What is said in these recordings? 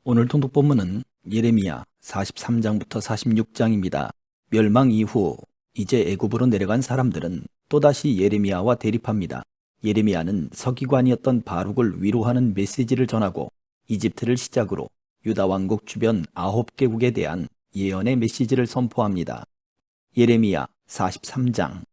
오늘 통독 본문은 예레미야 43장부터 46장입니다. 멸망 이후 이제 애굽으로 내려간 사람들은 또다시 예레미야와 대립합니다. 예레미야는 서기관이었던 바룩을 위로하는 메시지를 전하고 이집트를 시작으로 유다 왕국 주변 9개국에 대한 예언의 메시지를 선포합니다. 예레미야 43장.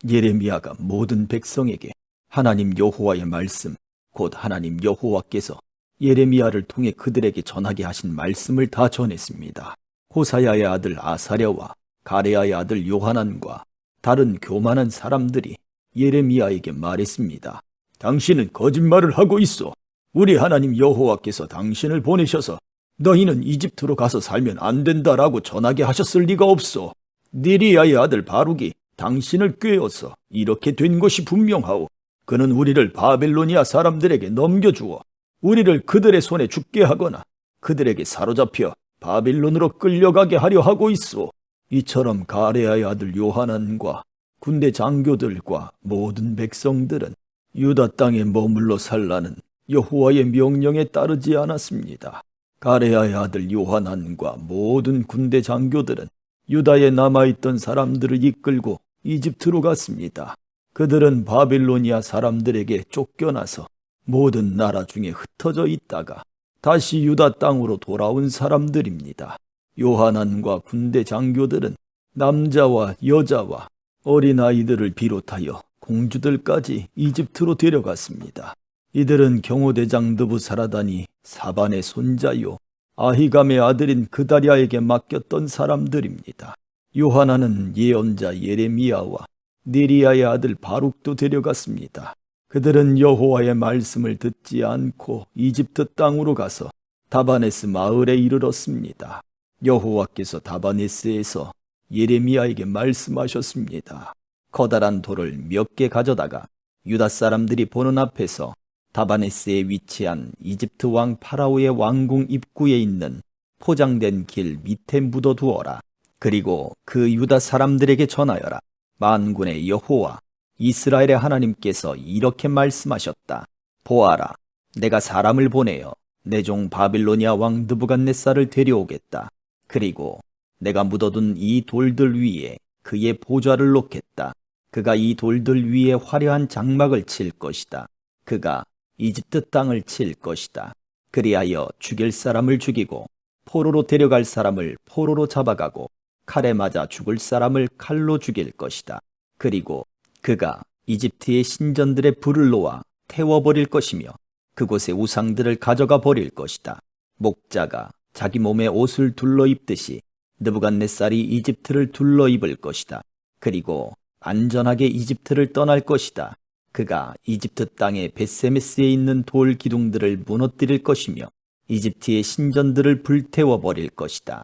예레미야가 모든 백성에게 하나님 여호와의 말씀, 곧 하나님 여호와께서 예레미야를 통해 그들에게 전하게 하신 말씀을 다 전했습니다. 호사야의 아들 아사랴와 가레야의 아들 요하난과 다른 교만한 사람들이 예레미야에게 말했습니다. 당신은 거짓말을 하고 있어. 우리 하나님 여호와께서 당신을 보내셔서 너희는 이집트로 가서 살면 안 된다라고 전하게 하셨을 리가 없어. 네리야의 아들 바룩이 당신을 꾀어서 이렇게 된 것이 분명하오. 그는 우리를 바벨로니아 사람들에게 넘겨주어 우리를 그들의 손에 죽게 하거나 그들에게 사로잡혀 바빌론으로 끌려가게 하려 하고 있어. 이처럼 가레야의 아들 요하난과 군대 장교들과 모든 백성들은 유다 땅에 머물러 살라는 여호와의 명령에 따르지 않았습니다. 가레야의 아들 요하난과 모든 군대 장교들은 유다에 남아있던 사람들을 이끌고 이집트로 갔습니다. 그들은 바빌로니아 사람들에게 쫓겨나서 모든 나라 중에 흩어져 있다가 다시 유다 땅으로 돌아온 사람들입니다. 요하난과 군대 장교들은 남자와 여자와 어린아이들을 비롯하여 공주들까지 이집트로 데려갔습니다. 이들은 경호대장 느부사라단이 사반의 손자요 아히감의 아들인 그다랴에게 맡겼던 사람들입니다. 요하난은 예언자 예레미야와 네리야의 아들 바룩도 데려갔습니다. 그들은 여호와의 말씀을 듣지 않고 이집트 땅으로 가서 다바네스 마을에 이르렀습니다. 여호와께서 다바네스에서 예레미야에게 말씀하셨습니다. 커다란 돌을 몇 개 가져다가 유다 사람들이 보는 앞에서 다바네스에 위치한 이집트 왕 파라오의 왕궁 입구에 있는 포장된 길 밑에 묻어두어라. 그리고 그 유다 사람들에게 전하여라. 만군의 여호와 이스라엘의 하나님께서 이렇게 말씀하셨다. 보아라, 내가 사람을 보내어 내 종 바빌로니아 왕 느부갓네살을 데려오겠다. 그리고 내가 묻어둔 이 돌들 위에 그의 보좌를 놓겠다. 그가 이 돌들 위에 화려한 장막을 칠 것이다. 그가 이집트 땅을 칠 것이다. 그리하여 죽일 사람을 죽이고 포로로 데려갈 사람을 포로로 잡아가고 칼에 맞아 죽을 사람을 칼로 죽일 것이다. 그리고 그가 이집트의 신전들의 불을 놓아 태워버릴 것이며 그곳의 우상들을 가져가 버릴 것이다. 목자가 자기 몸에 옷을 둘러 입듯이 느부갓네살이 이집트를 둘러 입을 것이다. 그리고 안전하게 이집트를 떠날 것이다. 그가 이집트 땅의 벳세메스에 있는 돌 기둥들을 무너뜨릴 것이며 이집트의 신전들을 불태워버릴 것이다.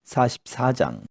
44장.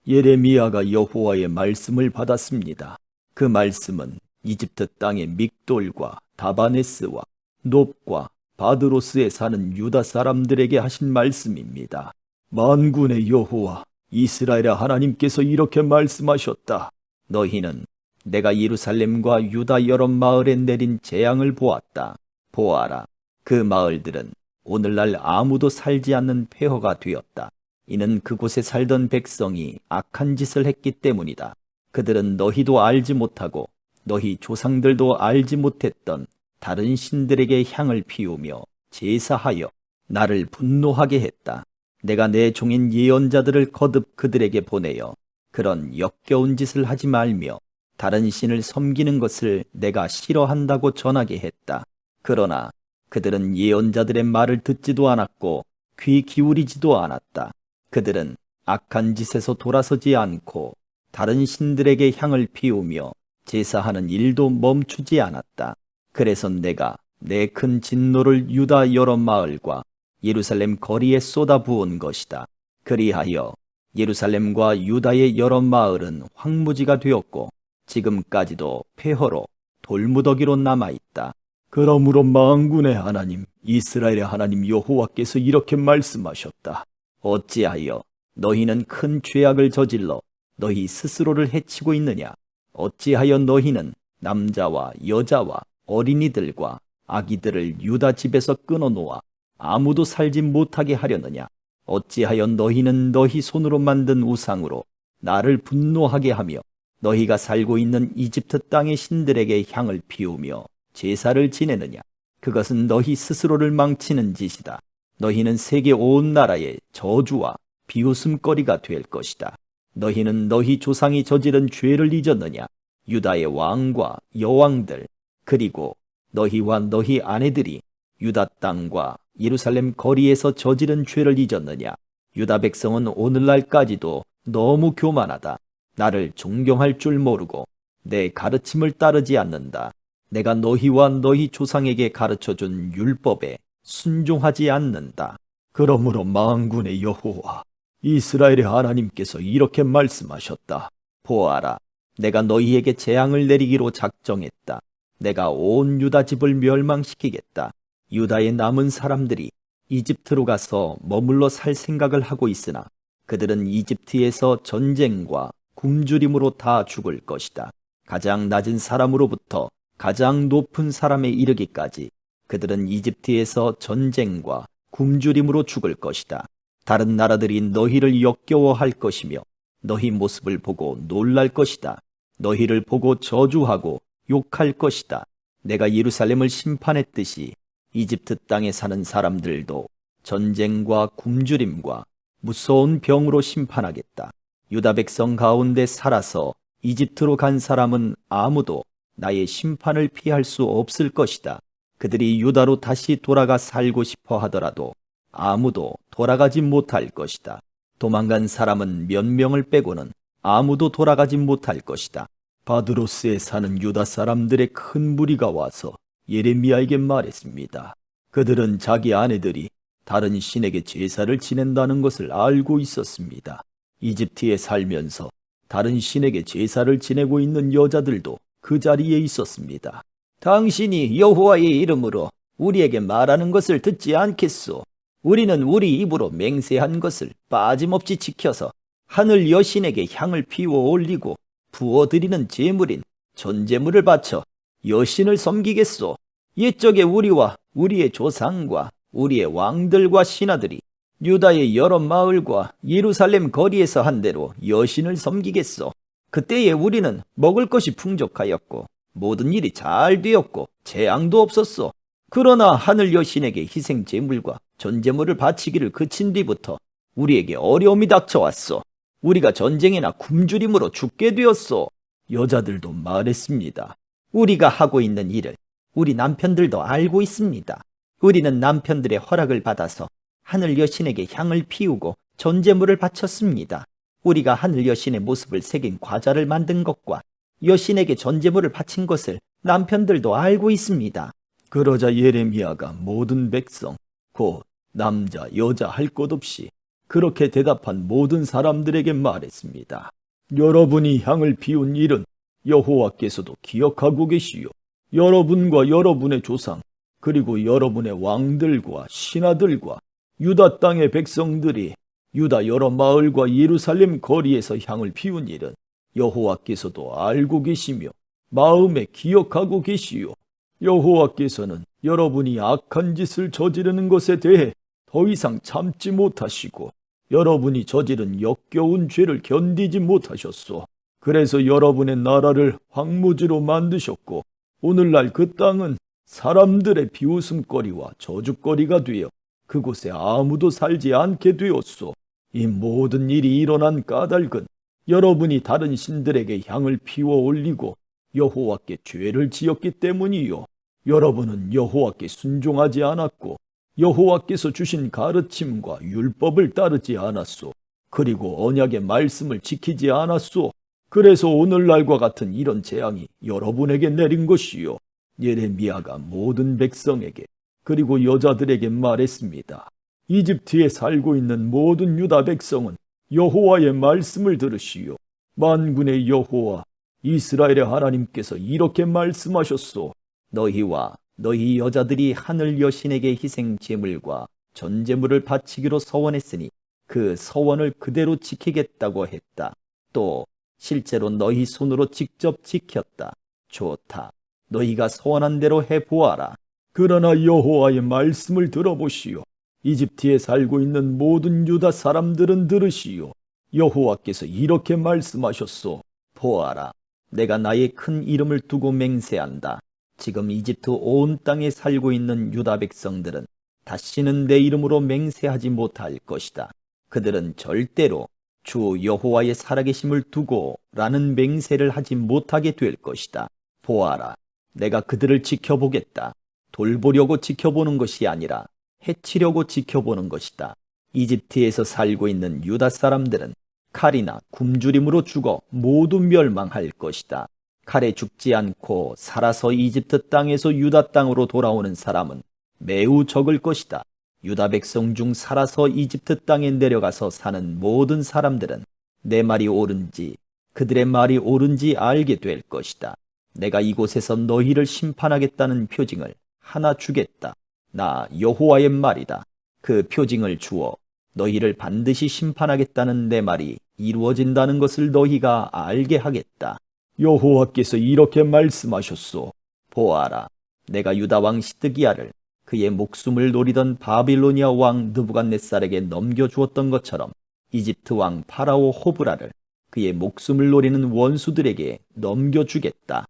예레미야가 여호와의 말씀을 받았습니다. 그 말씀은 이집트 땅의 믹돌과 다바네스와 놉과 바드로스에 사는 유다 사람들에게 하신 말씀입니다. 만군의 여호와 이스라엘의 하나님께서 이렇게 말씀하셨다. 너희는 내가 예루살렘과 유다 여러 마을에 내린 재앙을 보았다. 보아라, 그 마을들은 오늘날 아무도 살지 않는 폐허가 되었다. 이는 그곳에 살던 백성이 악한 짓을 했기 때문이다. 그들은 너희도 알지 못하고 너희 조상들도 알지 못했던 다른 신들에게 향을 피우며 제사하여 나를 분노하게 했다. 내가 내 종인 예언자들을 거듭 그들에게 보내어 그런 역겨운 짓을 하지 말며 다른 신을 섬기는 것을 내가 싫어한다고 전하게 했다. 그러나 그들은 예언자들의 말을 듣지도 않았고 귀 기울이지도 않았다. 그들은 악한 짓에서 돌아서지 않고 다른 신들에게 향을 피우며 제사하는 일도 멈추지 않았다. 그래서 내가 내 큰 진노를 유다 여러 마을과 예루살렘 거리에 쏟아부은 것이다. 그리하여 예루살렘과 유다의 여러 마을은 황무지가 되었고 지금까지도 폐허로 돌무더기로 남아있다. 그러므로 만군의 하나님 이스라엘의 하나님 여호와께서 이렇게 말씀하셨다. 어찌하여 너희는 큰 죄악을 저질러 너희 스스로를 해치고 있느냐? 어찌하여 너희는 남자와 여자와 어린이들과 아기들을 유다 집에서 끊어놓아 아무도 살지 못하게 하려느냐? 어찌하여 너희는 너희 손으로 만든 우상으로 나를 분노하게 하며 너희가 살고 있는 이집트 땅의 신들에게 향을 피우며 제사를 지내느냐? 그것은 너희 스스로를 망치는 짓이다. 너희는 세계 온 나라의 저주와 비웃음거리가 될 것이다. 너희는 너희 조상이 저지른 죄를 잊었느냐? 유다의 왕과 여왕들, 그리고 너희와 너희 아내들이 유다 땅과 예루살렘 거리에서 저지른 죄를 잊었느냐? 유다 백성은 오늘날까지도 너무 교만하다. 나를 존경할 줄 모르고 내 가르침을 따르지 않는다. 내가 너희와 너희 조상에게 가르쳐준 율법에 순종하지 않는다. 그러므로 만군의 여호와 이스라엘의 하나님께서 이렇게 말씀하셨다. 보아라, 내가 너희에게 재앙을 내리기로 작정했다. 내가 온 유다 집을 멸망시키겠다. 유다의 남은 사람들이 이집트로 가서 머물러 살 생각을 하고 있으나 그들은 이집트에서 전쟁과 굶주림으로 다 죽을 것이다. 가장 낮은 사람으로부터 가장 높은 사람에 이르기까지 그들은 이집트에서 전쟁과 굶주림으로 죽을 것이다. 다른 나라들이 너희를 역겨워할 것이며 너희 모습을 보고 놀랄 것이다. 너희를 보고 저주하고 욕할 것이다. 내가 예루살렘을 심판했듯이 이집트 땅에 사는 사람들도 전쟁과 굶주림과 무서운 병으로 심판하겠다. 유다 백성 가운데 살아서 이집트로 간 사람은 아무도 나의 심판을 피할 수 없을 것이다. 그들이 유다로 다시 돌아가 살고 싶어 하더라도 아무도 돌아가지 못할 것이다. 도망간 사람은 몇 명을 빼고는 아무도 돌아가지 못할 것이다. 바드로스에 사는 유다 사람들의 큰 무리가 와서 예레미야에게 말했습니다. 그들은 자기 아내들이 다른 신에게 제사를 지낸다는 것을 알고 있었습니다. 이집트에 살면서 다른 신에게 제사를 지내고 있는 여자들도 그 자리에 있었습니다. 당신이 여호와의 이름으로 우리에게 말하는 것을 듣지 않겠소? 우리는 우리 입으로 맹세한 것을 빠짐없이 지켜서 하늘 여신에게 향을 피워 올리고 부어드리는 제물인 전제물을 바쳐 여신을 섬기겠소. 옛적에 우리와 우리의 조상과 우리의 왕들과 신하들이 유다의 여러 마을과 예루살렘 거리에서 한 대로 여신을 섬기겠소. 그때에 우리는 먹을 것이 풍족하였고 모든 일이 잘 되었고 재앙도 없었소. 그러나 하늘 여신에게 희생 제물과 전제물을 바치기를 그친 뒤부터 우리에게 어려움이 닥쳐왔소. 우리가 전쟁이나 굶주림으로 죽게 되었소. 여자들도 말했습니다. 우리가 하고 있는 일을 우리 남편들도 알고 있습니다. 우리는 남편들의 허락을 받아서 하늘 여신에게 향을 피우고 전제물을 바쳤습니다. 우리가 하늘 여신의 모습을 새긴 과자를 만든 것과 여신에게 전제물을 바친 것을 남편들도 알고 있습니다. 그러자 예레미야가 모든 백성, 곧 남자, 여자 할 것 없이 그렇게 대답한 모든 사람들에게 말했습니다. 여러분이 향을 피운 일은 여호와께서도 기억하고 계시오. 여러분과 여러분의 조상, 그리고 여러분의 왕들과 신하들과 유다 땅의 백성들이 유다 여러 마을과 예루살렘 거리에서 향을 피운 일은 여호와께서도 알고 계시며 마음에 기억하고 계시오. 여호와께서는 여러분이 악한 짓을 저지르는 것에 대해 더 이상 참지 못하시고 여러분이 저지른 역겨운 죄를 견디지 못하셨소. 그래서 여러분의 나라를 황무지로 만드셨고 오늘날 그 땅은 사람들의 비웃음거리와 저주거리가 되어 그곳에 아무도 살지 않게 되었소. 이 모든 일이 일어난 까닭은 여러분이 다른 신들에게 향을 피워 올리고 여호와께 죄를 지었기 때문이요. 여러분은 여호와께 순종하지 않았고 여호와께서 주신 가르침과 율법을 따르지 않았소. 그리고 언약의 말씀을 지키지 않았소. 그래서 오늘날과 같은 이런 재앙이 여러분에게 내린 것이요. 예레미야가 모든 백성에게 그리고 여자들에게 말했습니다. 이집트에 살고 있는 모든 유다 백성은 여호와의 말씀을 들으시오. 만군의 여호와 이스라엘의 하나님께서 이렇게 말씀하셨소. 너희와 너희 여자들이 하늘 여신에게 희생 제물과 전제물을 바치기로 서원했으니 그 서원을 그대로 지키겠다고 했다. 또 실제로 너희 손으로 직접 지켰다. 좋다. 너희가 서원한 대로 해보아라. 그러나 여호와의 말씀을 들어보시오. 이집트에 살고 있는 모든 유다 사람들은 들으시오. 여호와께서 이렇게 말씀하셨소. 보아라, 내가 나의 큰 이름을 두고 맹세한다. 지금 이집트 온 땅에 살고 있는 유다 백성들은 다시는 내 이름으로 맹세하지 못할 것이다. 그들은 절대로 주 여호와의 살아계심을 두고 라는 맹세를 하지 못하게 될 것이다. 보아라, 내가 그들을 지켜보겠다. 돌보려고 지켜보는 것이 아니라 해치려고 지켜보는 것이다. 이집트에서 살고 있는 유다 사람들은 칼이나 굶주림으로 죽어 모두 멸망할 것이다. 칼에 죽지 않고 살아서 이집트 땅에서 유다 땅으로 돌아오는 사람은 매우 적을 것이다. 유다 백성 중 살아서 이집트 땅에 내려가서 사는 모든 사람들은 내 말이 옳은지 그들의 말이 옳은지 알게 될 것이다. 내가 이곳에서 너희를 심판하겠다는 표징을 하나 주겠다. 나 여호와의 말이다. 그 표징을 주어 너희를 반드시 심판하겠다는 내 말이 이루어진다는 것을 너희가 알게 하겠다. 여호와께서 이렇게 말씀하셨소. 보아라, 내가 유다 왕 시드기야를 그의 목숨을 노리던 바빌로니아 왕 느부갓네살에게 넘겨주었던 것처럼 이집트 왕 파라오 호브라를 그의 목숨을 노리는 원수들에게 넘겨주겠다.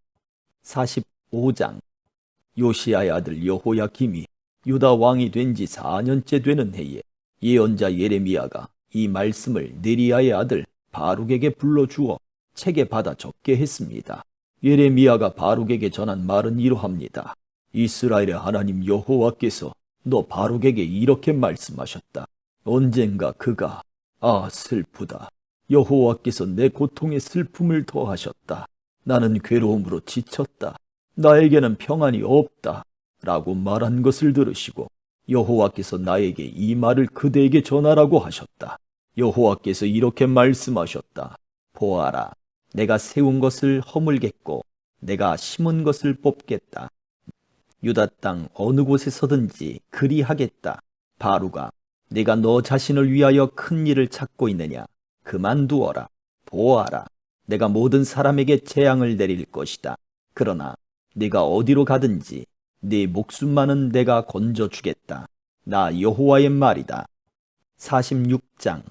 45장. 요시야의 아들 여호야김이 유다 왕이 된 지 4년째 되는 해에 예언자 예레미야가 이 말씀을 네리야의 아들 바룩에게 불러주어 책에 받아 적게 했습니다. 예레미야가 바룩에게 전한 말은 이러합니다. 이스라엘의 하나님 여호와께서 너 바룩에게 이렇게 말씀하셨다. 언젠가 그가 슬프다. 여호와께서 내 고통에 슬픔을 더하셨다. 나는 괴로움으로 지쳤다. 나에게는 평안이 없다. 라고 말한 것을 들으시고 여호와께서 나에게 이 말을 그대에게 전하라고 하셨다. 여호와께서 이렇게 말씀하셨다. 보아라, 내가 세운 것을 허물겠고 내가 심은 것을 뽑겠다. 유다 땅 어느 곳에서든지 그리하겠다. 바루가, 네가 너 자신을 위하여 큰 일을 찾고 있느냐? 그만두어라. 보아라, 내가 모든 사람에게 재앙을 내릴 것이다. 그러나 네가 어디로 가든지 네 목숨만은 내가 건져주겠다. 나 여호와의 말이다. 46장.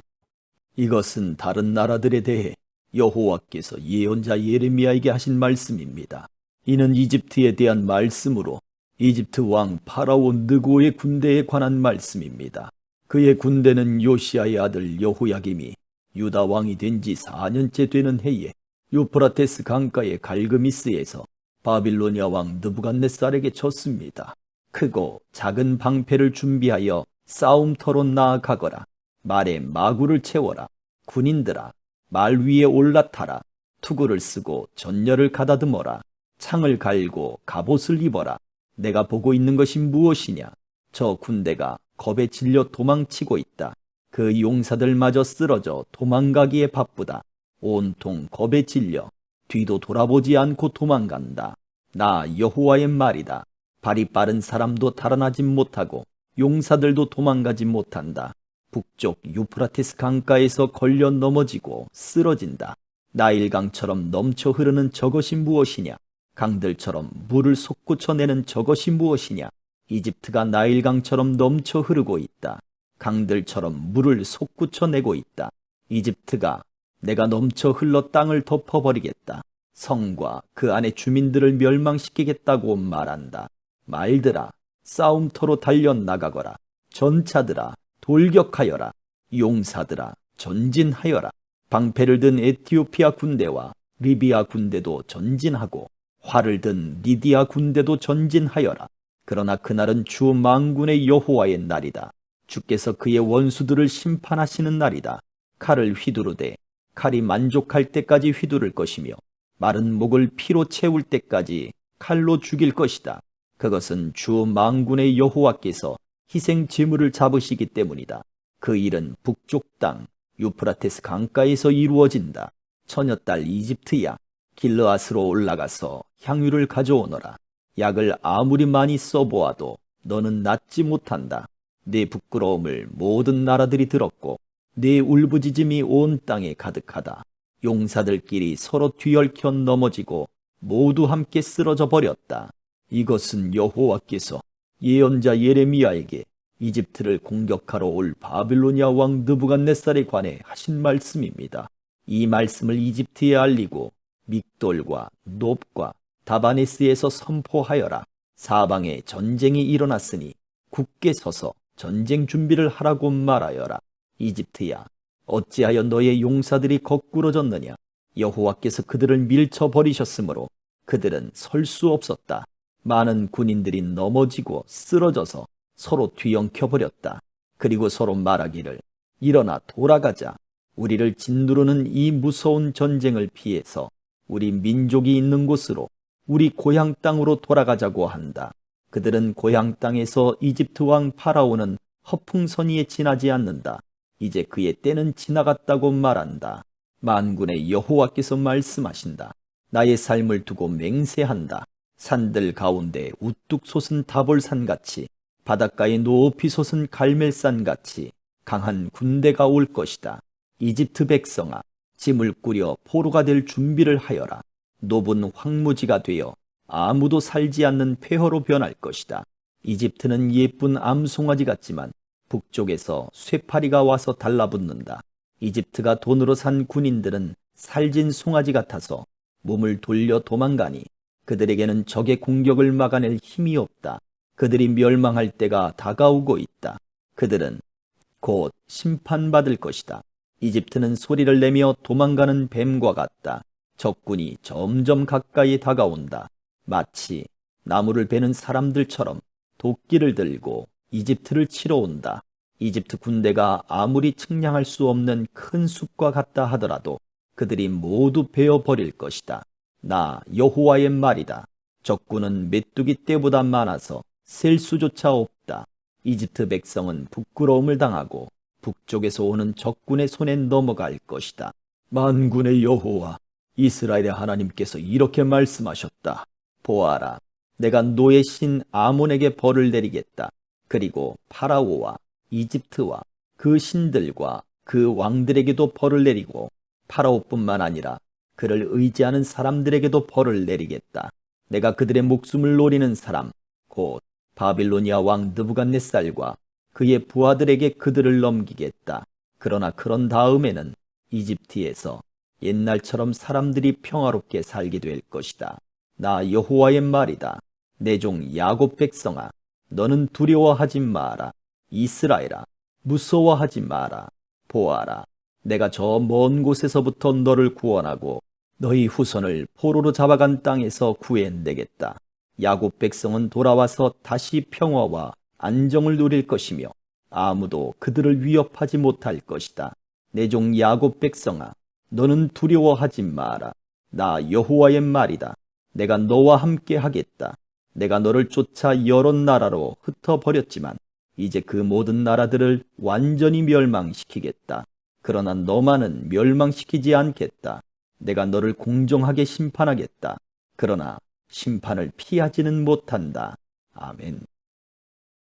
이것은 다른 나라들에 대해 여호와께서 예언자 예레미야에게 하신 말씀입니다. 이는 이집트에 대한 말씀으로 이집트 왕 파라오 느고의 군대에 관한 말씀입니다. 그의 군대는 요시야의 아들 여호야김이 유다 왕이 된 지 4년째 되는 해에 유프라테스 강가의 갈그미스에서 바빌로니아 왕 느부갓네살에게 졌습니다. 크고 작은 방패를 준비하여 싸움터로 나아가거라. 말에 마구를 채워라. 군인들아, 말 위에 올라타라. 투구를 쓰고 전열을 가다듬어라. 창을 갈고 갑옷을 입어라. 내가 보고 있는 것이 무엇이냐? 저 군대가 겁에 질려 도망치고 있다. 그 용사들마저 쓰러져 도망가기에 바쁘다. 온통 겁에 질려 뒤도 돌아보지 않고 도망간다. 나 여호와의 말이다. 발이 빠른 사람도 달아나지 못하고 용사들도 도망가지 못한다. 북쪽 유프라테스 강가에서 걸려 넘어지고 쓰러진다. 나일강처럼 넘쳐 흐르는 저것이 무엇이냐? 강들처럼 물을 솟구쳐내는 저것이 무엇이냐? 이집트가 나일강처럼 넘쳐 흐르고 있다. 강들처럼 물을 솟구쳐내고 있다. 이집트가 내가 넘쳐 흘러 땅을 덮어버리겠다. 성과 그 안의 주민들을 멸망시키겠다고 말한다. 말들아, 싸움터로 달려나가거라. 전차들아, 돌격하여라. 용사들아, 전진하여라. 방패를 든 에티오피아 군대와 리비아 군대도 전진하고 활을 든 리디아 군대도 전진하여라. 그러나 그날은 주 만군의 여호와의 날이다. 주께서 그의 원수들을 심판하시는 날이다. 칼을 휘두르되 칼이 만족할 때까지 휘두를 것이며 마른 목을 피로 채울 때까지 칼로 죽일 것이다. 그것은 주 만군의 여호와께서 희생 제물을 잡으시기 때문이다. 그 일은 북쪽 땅 유프라테스 강가에서 이루어진다. 처녀딸 이집트야, 길르앗으로 올라가서 향유를 가져오너라. 약을 아무리 많이 써보아도 너는 낫지 못한다. 네 부끄러움을 모든 나라들이 들었고 네 울부짖음이 온 땅에 가득하다. 용사들끼리 서로 뒤얽혀 넘어지고 모두 함께 쓰러져 버렸다. 이것은 여호와께서 예언자 예레미야에게 이집트를 공격하러 올 바빌로니아 왕 느부갓네살에 관해 하신 말씀입니다. 이 말씀을 이집트에 알리고 믹돌과 놉과 다바네스에서 선포하여라. 사방에 전쟁이 일어났으니 굳게 서서 전쟁 준비를 하라고 말하여라. 이집트야, 어찌하여 너의 용사들이 거꾸러졌느냐? 여호와께서 그들을 밀쳐버리셨으므로 그들은 설 수 없었다. 많은 군인들이 넘어지고 쓰러져서 서로 뒤엉켜버렸다. 그리고 서로 말하기를, 일어나 돌아가자. 우리를 짓누르는 이 무서운 전쟁을 피해서 우리 민족이 있는 곳으로, 우리 고향 땅으로 돌아가자고 한다. 그들은 고향 땅에서 이집트 왕 파라오는 허풍선이에 지나지 않는다. 이제 그의 때는 지나갔다고 말한다. 만군의 여호와께서 말씀하신다. 나의 삶을 두고 맹세한다. 산들 가운데 우뚝 솟은 다볼산같이, 바닷가에 높이 솟은 갈멜산같이 강한 군대가 올 것이다. 이집트 백성아, 짐을 꾸려 포로가 될 준비를 하여라. 놉은 황무지가 되어 아무도 살지 않는 폐허로 변할 것이다. 이집트는 예쁜 암송아지 같지만 북쪽에서 쇠파리가 와서 달라붙는다. 이집트가 돈으로 산 군인들은 살진 송아지 같아서 몸을 돌려 도망가니 그들에게는 적의 공격을 막아낼 힘이 없다. 그들이 멸망할 때가 다가오고 있다. 그들은 곧 심판받을 것이다. 이집트는 소리를 내며 도망가는 뱀과 같다. 적군이 점점 가까이 다가온다. 마치 나무를 베는 사람들처럼 도끼를 들고 이집트를 치러 온다. 이집트 군대가 아무리 측량할 수 없는 큰 숲과 같다 하더라도 그들이 모두 베어버릴 것이다. 나 여호와의 말이다. 적군은 메뚜기 떼보다 많아서 셀 수조차 없다. 이집트 백성은 부끄러움을 당하고 북쪽에서 오는 적군의 손에 넘어갈 것이다. 만군의 여호와, 이스라엘의 하나님께서 이렇게 말씀하셨다. 보아라, 내가 노의 신 아몬에게 벌을 내리겠다. 그리고 파라오와 이집트와 그 신들과 그 왕들에게도 벌을 내리고 파라오뿐만 아니라 그를 의지하는 사람들에게도 벌을 내리겠다. 내가 그들의 목숨을 노리는 사람, 곧 바빌로니아 왕 느부갓네살과 그의 부하들에게 그들을 넘기겠다. 그러나 그런 다음에는 이집트에서 옛날처럼 사람들이 평화롭게 살게 될 것이다. 나 여호와의 말이다. 내 종 야곱 백성아, 너는 두려워하지 마라. 이스라엘아, 무서워하지 마라. 보아라, 내가 저 먼 곳에서부터 너를 구원하고 너희 후손을 포로로 잡아간 땅에서 구해내겠다. 야곱 백성은 돌아와서 다시 평화와 안정을 누릴 것이며 아무도 그들을 위협하지 못할 것이다. 내 종 야곱 백성아, 너는 두려워하지 마라. 나 여호와의 말이다. 내가 너와 함께 하겠다. 내가 너를 쫓아 여러 나라로 흩어버렸지만 이제 그 모든 나라들을 완전히 멸망시키겠다. 그러나 너만은 멸망시키지 않겠다. 내가 너를 공정하게 심판하겠다. 그러나 심판을 피하지는 못한다. 아멘.